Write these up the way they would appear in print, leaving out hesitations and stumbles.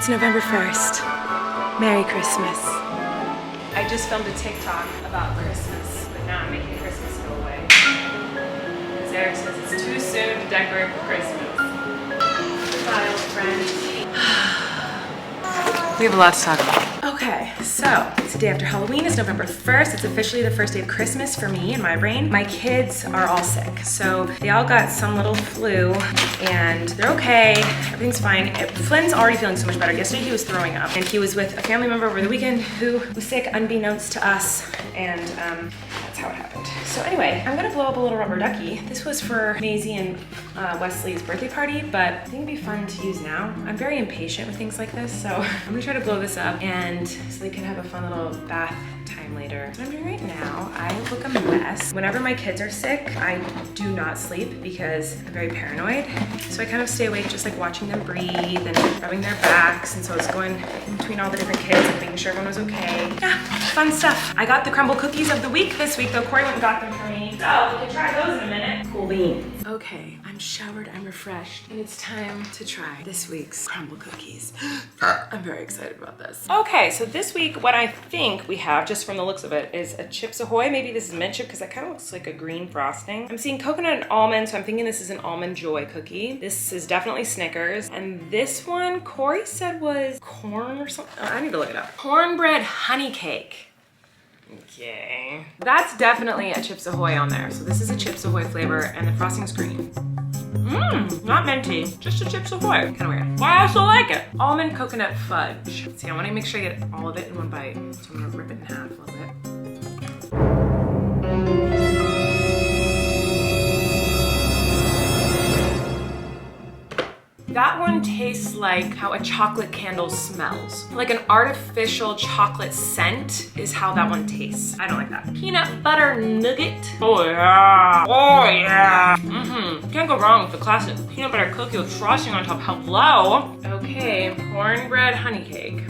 It's November 1st. Merry Christmas. I just filmed a TikTok about Christmas, but now I'm making Christmas go away. Because Eric says it's too soon to decorate for Christmas. Bye, old friend. We have a lot to talk about. Okay, so it's the day after Halloween. It's November 1st. It's officially the first day of Christmas for me in my brain. My kids are all sick. So they all got some little flu and they're okay. Everything's fine. Flynn's already feeling so much better. Yesterday he was throwing up and he was with a family member over the weekend who was sick unbeknownst to us. And that's how it happened. So anyway, I'm gonna blow up a little rubber ducky. This was for Maisie and Wesley's birthday party, but I think it'd be fun to use now. I'm very impatient with things like this, so I'm gonna try to blow this up and so they can have a fun little bath time later. What I'm doing right now, I look a mess. Whenever my kids are sick, I do not sleep because I'm very paranoid. So I kind of stay awake just like watching them breathe and rubbing their backs. And so I was going in between all the different kids and making sure everyone was okay. Yeah, fun stuff. I got the Crumbl cookies of the week this week, though Kory went and got them for me. So we can try those in a minute. Cool beans. Okay, I'm showered, I'm refreshed, and it's time to try this week's Crumbl cookies. I'm very excited about this. Okay, so this week, what I think we have, just from the looks of it, is a Chips Ahoy. Maybe this is mint chip because that kind of looks like a green frosting. I'm seeing coconut and almond, so I'm thinking this is an Almond Joy cookie. This is definitely Snickers. And this one, Kory said was corn or something. Oh, I need to look it up. Cornbread honey cake. Okay. That's definitely a Chips Ahoy on there. So this is a Chips Ahoy flavor and the frosting's green. Not minty, just a Chips Ahoy. Kind of weird. But I also like it. Almond coconut fudge. Let's see, I want to make sure I get all of it in one bite. So I'm gonna rip it in half a little bit. That one tastes like how a chocolate candle smells. Like an artificial chocolate scent is how that one tastes. I don't like that. Peanut butter nugget. Oh yeah. Oh yeah. Can't go wrong with the classic peanut butter cookie with frosting on top. Hello. Okay, cornbread honey cake.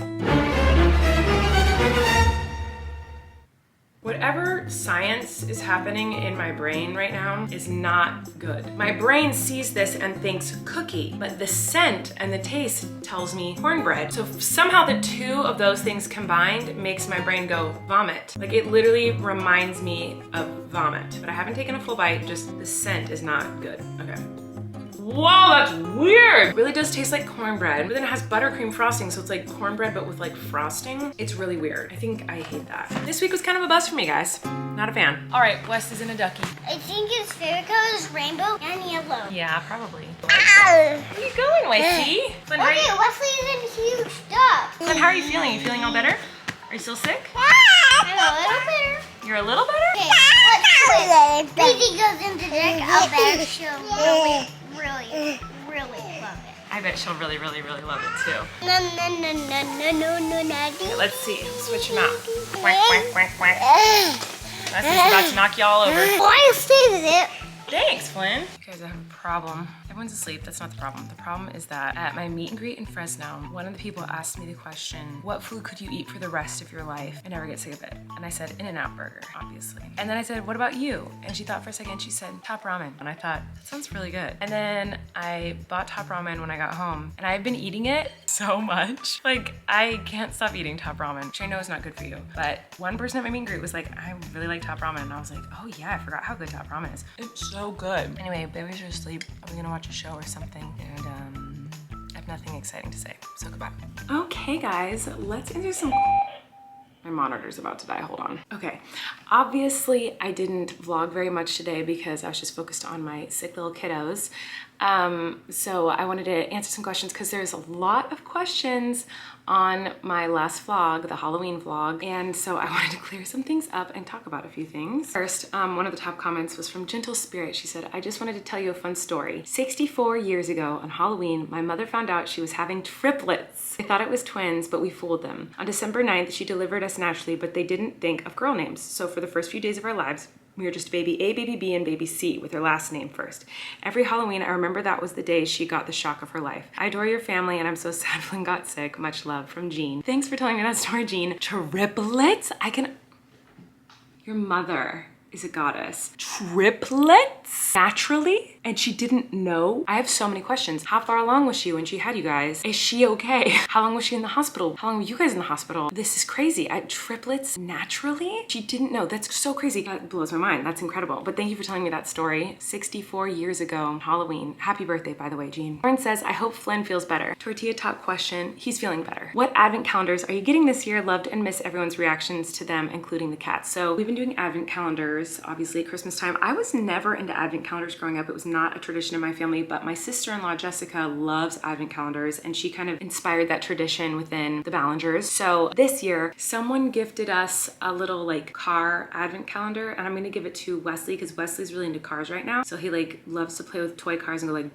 Whatever science is happening in my brain right now is not good. My brain sees this and thinks cookie, but the scent and the taste tells me cornbread. So somehow the two of those things combined makes my brain go vomit. Like it literally reminds me of vomit. But I haven't taken a full bite, just the scent is not good. Okay. Whoa, that's weird. It really does taste like cornbread, but then it has buttercream frosting, so it's like cornbread but with like frosting. It's really weird. I think I hate that. This week was kind of a bust for me, guys. Not a fan. All right, Wes is in a ducky. I think his favorite color is rainbow and yellow. Yeah, probably. Ow. Where are you going, Wesley? Okay, Wesley's in huge duck. Then how are you feeling? You feeling all better? Are you still sick? I'm a little better. You're a little better? Okay, let's switch. Baby goes into duck. I'll bet she'll really love it. I bet she'll really love it too. No. Okay, let's see. Switch them out. Quack, quack, quack, quack. That's just about to knock y'all over. Why stays it? Thanks, Flynn. You guys, I have a problem. Everyone's asleep. That's not the problem. The problem is that at my meet and greet in Fresno, one of the people asked me the question, what food could you eat for the rest of your life and never get sick of it? And I said, In-N-Out Burger, obviously. And then I said, what about you? And she thought for a second, she said, Top Ramen. And I thought, that sounds really good. And then I bought Top Ramen when I got home and I've been eating it so much. Like, I can't stop eating Top Ramen, which I know is not good for you. But one person at my meet and greet was like, I really like Top Ramen. And I was like, oh yeah, I forgot how good Top Ramen is. It's so good. Anyway, babies are asleep. Are we gonna watch a show or something? And I have nothing exciting to say, so goodbye. Okay guys, let's into some... My monitor's about to die, hold on. Okay, obviously I didn't vlog very much today because I was just focused on my sick little kiddos. So I wanted to answer some questions because there's a lot of questions on my last vlog, the Halloween vlog. And so I wanted to clear some things up and talk about a few things. First, one of the top comments was from Gentle Spirit. She said, I just wanted to tell you a fun story. 64 years ago on Halloween, my mother found out she was having triplets. They thought it was twins, but we fooled them. On December 9th, she delivered us naturally, but they didn't think of girl names. So for the first few days of our lives, we were just baby A, baby B, and baby C with her last name first. Every Halloween, I remember that was the day she got the shock of her life. I adore your family, and I'm so sad Flynn got sick. Much love from Jean. Thanks for telling me that story, Jean. Triplets? Your mother is a goddess. Triplets? Naturally? and she didn't know. I have so many questions. How far along was she when she had you guys? Is she okay? How long was she in the hospital? How long were you guys in the hospital? This is crazy. Triplets naturally? She didn't know. That's so crazy. That blows my mind. That's incredible. But thank you for telling me that story. 64 years ago, Halloween. Happy birthday, by the way, Jean. Lauren says, I hope Flynn feels better. Tortilla Top question. He's feeling better. What advent calendars are you getting this year? Loved and miss everyone's reactions to them, including the cats. So we've been doing advent calendars, obviously at Christmas time. I was never into advent calendars growing up. It was not a tradition in my family, but my sister-in-law, Jessica, loves advent calendars, and she kind of inspired that tradition within the Ballingers. So this year, someone gifted us a little like car advent calendar, and I'm gonna give it to Wesley because Wesley's really into cars right now. So he like loves to play with toy cars and go like,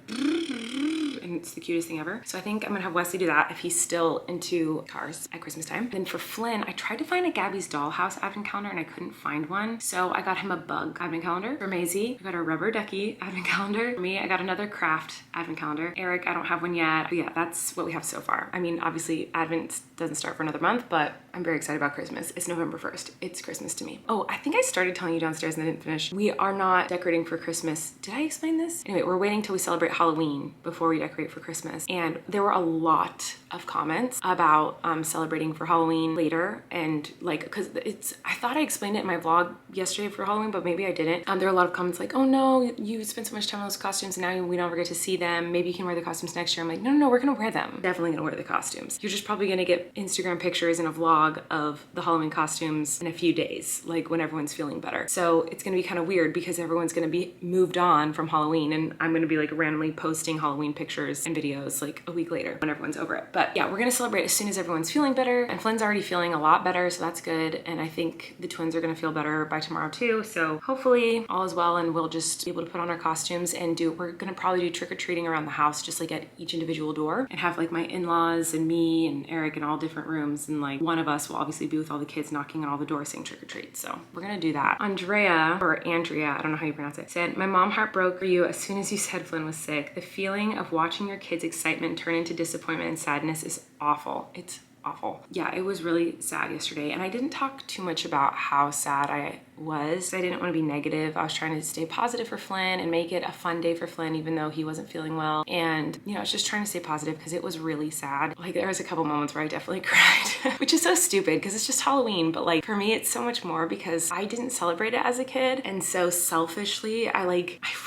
and it's the cutest thing ever. So I think I'm gonna have Wesley do that if he's still into cars at Christmas time. Then for Flynn, I tried to find a Gabby's Dollhouse advent calendar and I couldn't find one. So I got him a bug advent calendar. For Maisie, I got a rubber ducky advent calendar. For me, I got another craft advent calendar. Eric, I don't have one yet. But yeah, that's what we have so far. I mean, obviously Advent doesn't start for another month, but I'm very excited about Christmas. It's November 1st. It's Christmas to me. Oh, I think I started telling you downstairs and I didn't finish. We are not decorating for Christmas. Did I explain this? Anyway, we're waiting till we celebrate Halloween before we decorate for Christmas. And there were a lot of comments about celebrating for Halloween later, and like, because I thought I explained it in my vlog yesterday for Halloween, but maybe I didn't. There are a lot of comments like, oh no, you spent so much time on those costumes and now we never get to see them. Maybe you can wear the costumes next year. I'm like, no, we're gonna wear them. Definitely gonna wear the costumes. You're just probably gonna get Instagram pictures and a vlog of the Halloween costumes in a few days, like when everyone's feeling better. So it's gonna be kind of weird because everyone's gonna be moved on from Halloween, and I'm gonna be like randomly posting Halloween pictures and videos like a week later when everyone's over it. But yeah, we're gonna celebrate as soon as everyone's feeling better, and Flynn's already feeling a lot better, so that's good. And I think the twins are gonna feel better by tomorrow too. So hopefully all is well and we'll just be able to put on our costumes and we're gonna probably do trick-or-treating around the house, just like at each individual door, and have like my in-laws and me and Eric in all different rooms, and like one of us will obviously be with all the kids knocking on all the doors saying trick-or-treat. So we're gonna do that. Andrea, I don't know how you pronounce it, said, my mom heart broke for you as soon as you said Flynn was sick. The feeling of watching your kids' excitement turn into disappointment and sadness is awful. It's awful. Yeah, it was really sad yesterday, and I didn't talk too much about how sad I was. I didn't want to be negative. I was trying to stay positive for Flynn and make it a fun day for Flynn, even though he wasn't feeling well. And, you know, I was just trying to stay positive because it was really sad. Like, there was a couple moments where I definitely cried, which is so stupid because it's just Halloween. But like, for me, it's so much more because I didn't celebrate it as a kid. And so selfishly, I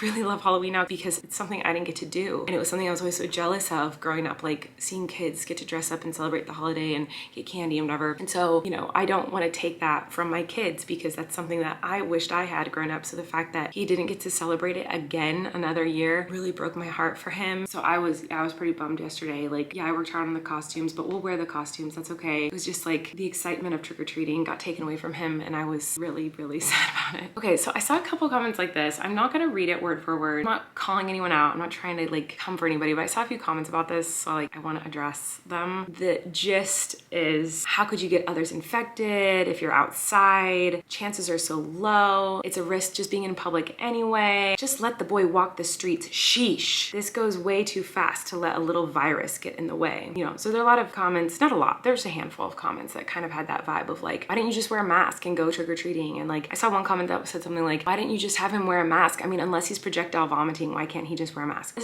really love Halloween now because it's something I didn't get to do. And it was something I was always so jealous of growing up, like seeing kids get to dress up and celebrate the holiday and get candy and whatever. And so, you know, I don't want to take that from my kids because that's something that I wished I had grown up. So the fact that he didn't get to celebrate it again another year really broke my heart for him. So I was pretty bummed yesterday. Like, yeah, I worked hard on the costumes, but we'll wear the costumes. That's okay. It was just like the excitement of trick-or-treating got taken away from him, and I was really, really sad about it. Okay, so I saw a couple comments like this. I'm not gonna read it word for word. I'm not calling anyone out. I'm not trying to like come for anybody, but I saw a few comments about this, so like I want to address them. The gist is, how could you get others infected if you're outside? Chances are so low. It's a risk just being in public anyway. Just let the boy walk the streets. Sheesh. This goes way too fast to let a little virus get in the way. You know, so there are a lot of comments, not a lot, there's a handful of comments that kind of had that vibe of like, why didn't you just wear a mask and go trick-or-treating? And like, I saw one comment that said something like, why didn't you just have him wear a mask? I mean, unless he's projectile vomiting, why can't he just wear a mask?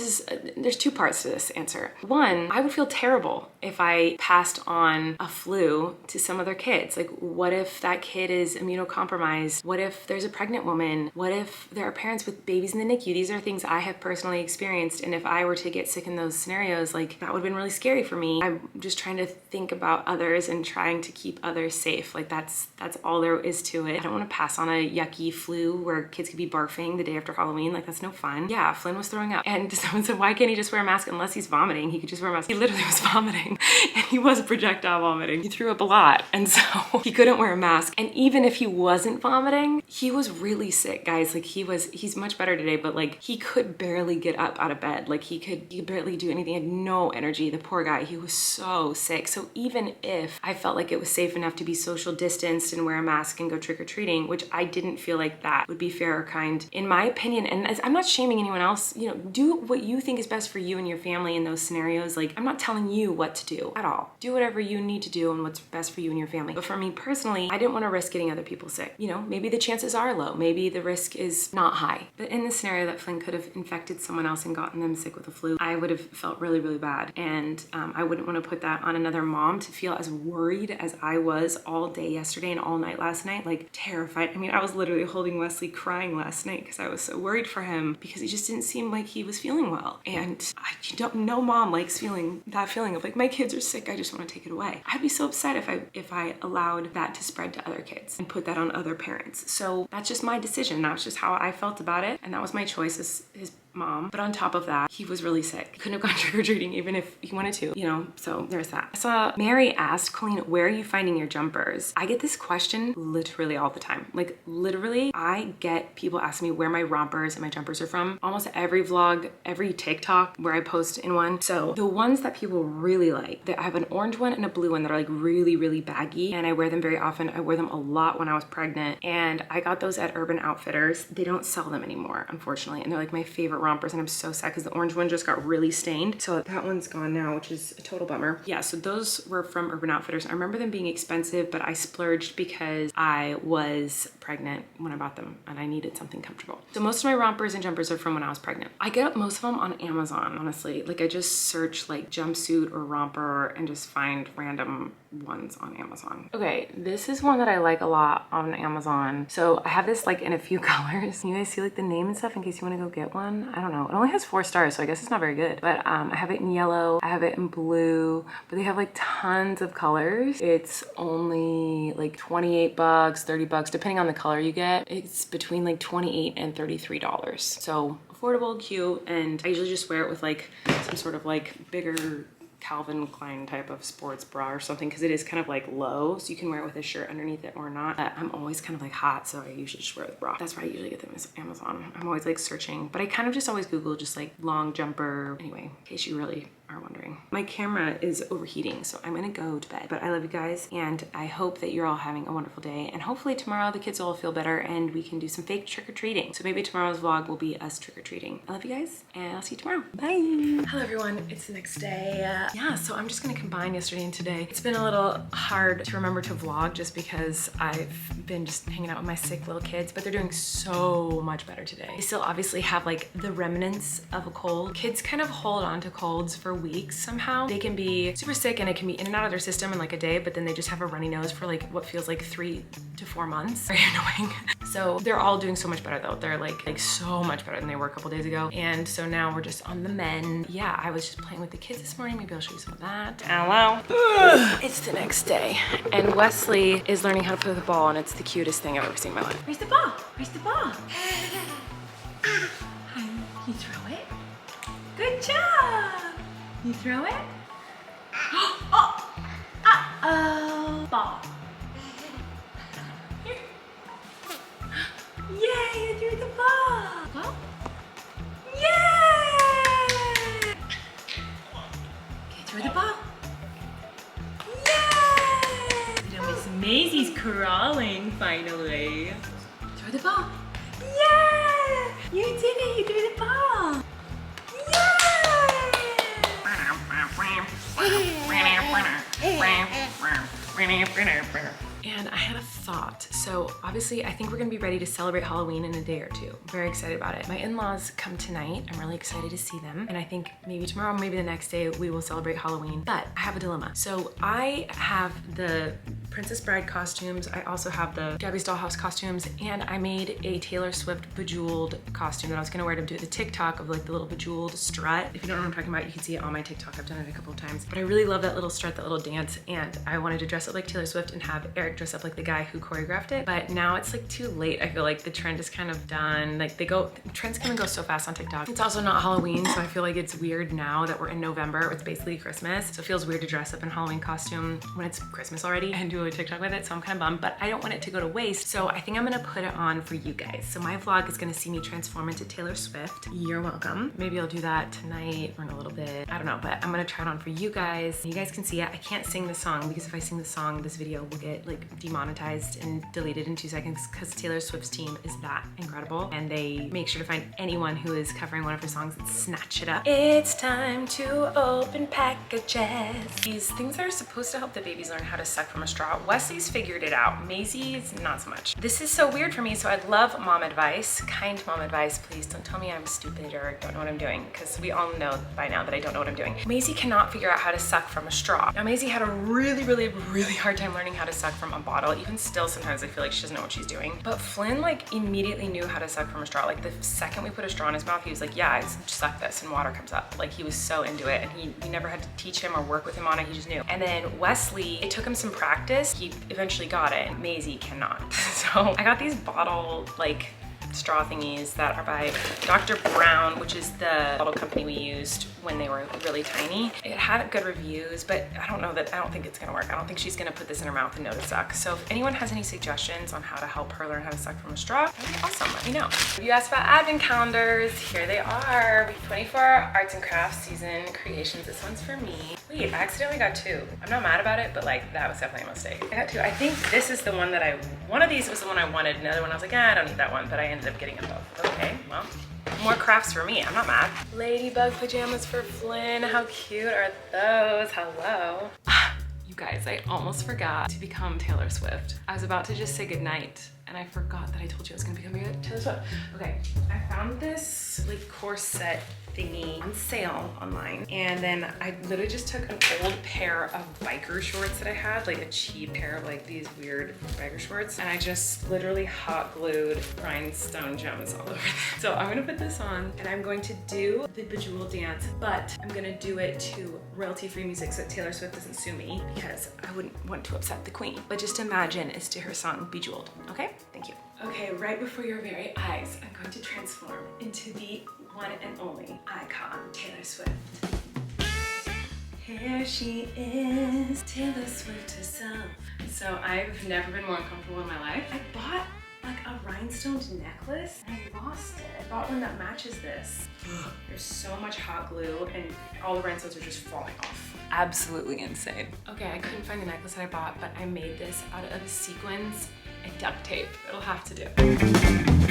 There's two parts to this answer. One, I would feel terrible if I passed on a flu to some other kids. Like, what if that kid is immunocompromised? What if there's a pregnant woman? What if there are parents with babies in the NICU? These are things I have personally experienced, and if I were to get sick in those scenarios, like, that would have been really scary for me. I'm just trying to think about others and trying to keep others safe. Like, that's all there is to it. I don't want to pass on a yucky flu where kids could be barfing the day after Halloween. Like, that's no fun. Yeah, Flynn was throwing up, and someone said, why can't he just wear a mask unless he's vomiting? He could just wear a mask. He literally was vomiting, and he was projectile vomiting. He threw up a lot, and so he couldn't wear a mask. And even if he wasn't vomiting, he was really sick, guys. Like, he's much better today, but like, he could barely get up out of bed. Like, he could barely do anything. He had no energy. The poor guy, he was so sick. So even if I felt like it was safe enough to be social distanced and wear a mask and go trick-or-treating, which I didn't feel like that would be fair or kind, in my opinion, and I'm not shaming anyone else, you know, do what you think is best for you and your family in those scenarios. Like, I'm not telling you what to do at all. Do whatever whatever you need to do and what's best for you and your family. But for me personally, I didn't want to risk getting other people sick. You know, maybe the chances are low. Maybe the risk is not high. But in the scenario that Flynn could have infected someone else and gotten them sick with the flu, I would have felt really, really bad. And I wouldn't want to put that on another mom to feel as worried as I was all day yesterday and all night last night, like terrified. I mean, I was literally holding Wesley crying last night because I was so worried for him because he just didn't seem like he was feeling well. And no mom likes feeling that feeling of like, my kids are sick, I just want to take it away. I'd be so upset if I allowed that to spread to other kids and put that on other parents. So that's just my decision. That's just how I felt about it. And that was my choice as his mom. But on top of that, he was really sick. He couldn't have gone trick-or-treating even if he wanted to, you know, so there's that. I saw Mary asked, Colleen, where are you finding your jumpers? I get this question literally all the time. Like literally, I get people asking me where my rompers and my jumpers are from. Almost every vlog, every TikTok where I post in one. So the ones that people really like, I have an orange one and a blue one that are like really, really baggy, and I wear them very often. I wear them a lot when I was pregnant, and I got those at Urban Outfitters. They don't sell them anymore, unfortunately, and they're like my favorite rompers, and I'm so sad because the orange one just got really stained. So that one's gone now, which is a total bummer. Yeah, so those were from Urban Outfitters. I remember them being expensive, but I splurged because I was pregnant when I bought them and I needed something comfortable. So most of my rompers and jumpers are from when I was pregnant. I get most of them on Amazon, honestly. Like I just search like jumpsuit or romper and just find random ones on Amazon. Okay, this is one that I like a lot on Amazon. So I have this like in a few colors. You guys see like the name and stuff in case you want to go get one? I don't know. It only has 4 stars, so I guess it's not very good. But I have it in yellow, I have it in blue, but they have like tons of colors. It's only like 28 bucks, 30 bucks, depending on the color you get. It's between like 28 and $33. So affordable, cute, and I usually just wear it with like some sort of like bigger Calvin Klein type of sports bra or something, because it is kind of like low, so you can wear it with a shirt underneath it or not. But I'm always kind of like hot, so I usually just wear it with a bra. That's where I usually get them, is Amazon. I'm always like searching, but I kind of just always Google just like long jumper. Anyway, in case you really are wondering. My camera is overheating, so I'm gonna go to bed. But I love you guys, and I hope that you're all having a wonderful day, and hopefully tomorrow the kids will all feel better and we can do some fake trick-or-treating. So maybe tomorrow's vlog will be us trick-or-treating. I love you guys, and I'll see you tomorrow. Bye. Hello everyone, it's the next day. Yeah, so I'm just gonna combine yesterday and today. It's been a little hard to remember to vlog just because I've been just hanging out with my sick little kids, but they're doing so much better today. They still obviously have like the remnants of a cold. Kids kind of hold on to colds for weeks somehow. They can be super sick and it can be in and out of their system in like a day, but then they just have a runny nose for like what feels like 3 to 4 months. Very annoying. So they're all doing so much better though. They're like so much better than they were a couple days ago. And so now we're just on the mend. Yeah, I was just playing with the kids this morning. Maybe I'll show you some of that. Hello. It's the next day. And Wesley is learning how to play with the ball, and it's the cutest thing I've ever seen in my life. Where's the ball? Where's the ball? You throw it? Good job. You throw it? Oh! Uh-oh. Ball. Yay, you threw the ball. Ball? Yay! Okay, throw the ball. Yay! Little Miss Maisie's crawling, finally. Throw the ball. Yay! You did it, you threw the ball. And I had a thought. So obviously I think we're gonna be ready to celebrate Halloween in a day or two. I'm very excited about it. My in-laws come tonight. I'm really excited to see them. And I think maybe tomorrow, maybe the next day, we will celebrate Halloween. But I have a dilemma. So I have the Princess Bride costumes. I also have the Gabby's Dollhouse costumes, and I made a Taylor Swift bejeweled costume that I was gonna wear to do the TikTok of like the little bejeweled strut. If you don't know what I'm talking about, you can see it on my TikTok. I've done it a couple of times, but I really love that little strut, that little dance, and I wanted to dress up like Taylor Swift and have Eric dress up like the guy who choreographed it. But now it's like too late. I feel like the trend is kind of done. Like trends come and go so fast on TikTok. It's also not Halloween, so I feel like it's weird now that we're in November. It's basically Christmas, so it feels weird to dress up in a Halloween costume when it's Christmas already and do a TikTok with it, so I'm kind of bummed, but I don't want it to go to waste, so I think I'm gonna put it on for you guys. So my vlog is gonna see me transform into Taylor Swift. You're welcome. Maybe I'll do that tonight or in a little bit. I don't know, but I'm gonna try it on for you guys. You guys can see it. I can't sing the song because if I sing the song, this video will get like demonetized demonetized and deleted in 2 seconds because Taylor Swift's team is that incredible. And they make sure to find anyone who is covering one of her songs and snatch it up. It's time to open packages. These things are supposed to help the babies learn how to suck from a straw. Wesley's figured it out. Maisie's not so much. This is so weird for me, so I'd love mom advice. Kind mom advice, please don't tell me I'm stupid or don't know what I'm doing, because we all know by now that I don't know what I'm doing. Maisie cannot figure out how to suck from a straw. Now Maisie had a really hard time learning how to suck from a bottle. Even still, sometimes I feel like she doesn't know what she's doing. But Flynn like immediately knew how to suck from a straw. Like the second we put a straw in his mouth, he was like, yeah, I suck this and water comes up. Like he was so into it, and we never had to teach him or work with him on it, he just knew. And then Wesley, it took him some practice. He eventually got it. Maisie cannot. So I got these bottle like straw thingies that are by Dr. Brown, which is the bottle company we used when they were really tiny. It had good reviews, but I don't think it's gonna work. I don't think she's gonna put this in her mouth and know to suck. So if anyone has any suggestions on how to help her learn how to suck from a straw, that'd be awesome, let me know. You asked about advent calendars, here they are. 24 arts and crafts season creations. This one's for me. Wait, I accidentally got 2. I'm not mad about it, but like that was definitely a mistake. I got 2. I think this is the one that one of these was the one I wanted. Another one I was like, I don't need that one, but I ended up getting them both. Okay, well, more crafts for me, I'm not mad. Ladybug pajamas for Flynn, how cute are those? Hello. You guys, I almost forgot to become Taylor Swift. I was about to just say goodnight, and I forgot that I told you I was gonna become Taylor Swift. Okay, I found this like corset thingy on sale online, and then I literally just took an old pair of biker shorts that I had, like a cheap pair of like these weird biker shorts, and I just literally hot glued rhinestone gems all over them. So I'm gonna put this on, and I'm going to do the Bejeweled dance, but I'm gonna do it to royalty-free music so that Taylor Swift doesn't sue me, because I wouldn't want to upset the queen. But just imagine it's to her song Bejeweled, okay? Thank you. Okay, right before your very eyes, I'm going to transform into the one and only icon, Taylor Swift. Here she is, Taylor Swift herself. So I've never been more uncomfortable in my life. I bought like a rhinestone necklace and I lost it. I bought one that matches this. There's so much hot glue and all the rhinestones are just falling off. Absolutely insane. Okay, I couldn't find the necklace that I bought, but I made this out of sequins and duct tape. It'll have to do.